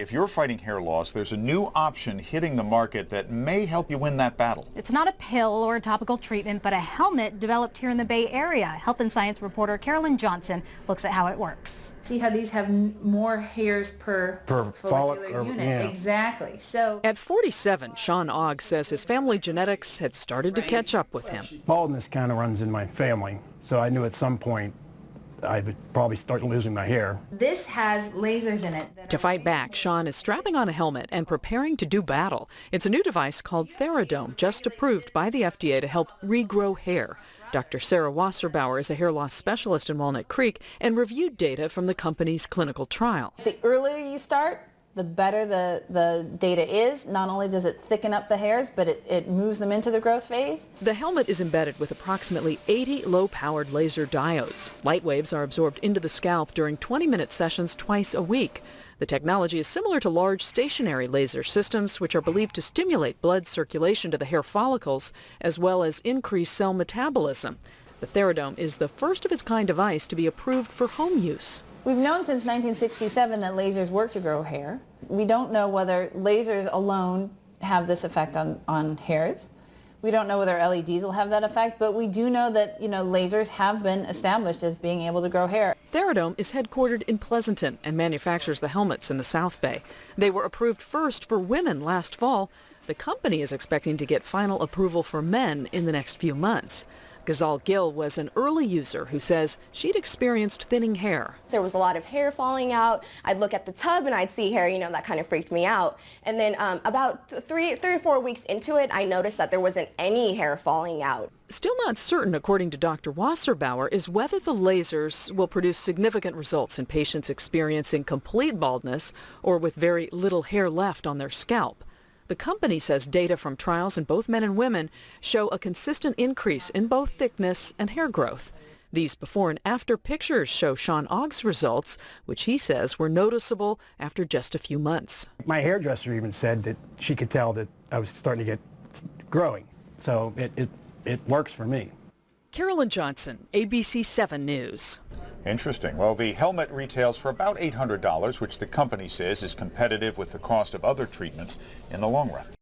If you're fighting hair loss, there's a new option hitting the market that may help you win that battle. It's not a pill or a topical treatment, but a helmet developed here in the Bay Area. Health and Science reporter Carolyn Johnson looks at how it works. See how these have more hairs per follicular unit. Yeah. Exactly. So at 47, Sean Ogg says his family genetics had started to catch up with him. Baldness kind of runs in my family, so I knew at some point I would probably start losing my hair. this has lasers in it. To fight back, Sean is strapping on a helmet and preparing to do battle. It's a new device called Theradome, just approved by the FDA to help regrow hair. Dr. Sarah Wasserbauer is a hair loss specialist in Walnut Creek and reviewed data from the company's clinical trial. The earlier you start, the better the data is. Not only does it thicken up the hairs, but it moves them into the growth phase. The helmet is embedded with approximately 80 low-powered laser diodes. Light waves are absorbed into the scalp during 20-minute sessions twice a week. The technology is similar to large stationary laser systems, which are believed to stimulate blood circulation to the hair follicles, as well as increase cell metabolism. The Theradome is the first of its kind device to be approved for home use. We've known since 1967 that lasers work to grow hair. We don't know whether lasers alone have this effect on hairs. We don't know whether LEDs will have that effect, but we do know that, lasers have been established as being able to grow hair. Theradome is headquartered in Pleasanton and manufactures the helmets in the South Bay. They were approved first for women last fall. The company is expecting to get final approval for men in the next few months. Ghazal Gill was an early user who says she'd experienced thinning hair. There was a lot of hair falling out. I'd look at the tub and I'd see hair, that kind of freaked me out. And then about three or 4 weeks into it, I noticed that there wasn't any hair falling out. Still not certain, according to Dr. Wasserbauer, is whether the lasers will produce significant results in patients experiencing complete baldness or with very little hair left on their scalp. The company says data from trials in both men and women show a consistent increase in both thickness and hair growth. These before and after pictures show Sean Ogg's results, which he says were noticeable after just a few months. My hairdresser even said that she could tell that I was starting to get growing, so it works for me. Carolyn Johnson, ABC7 News. Interesting. Well, the helmet retails for about $800, which the company says is competitive with the cost of other treatments in the long run.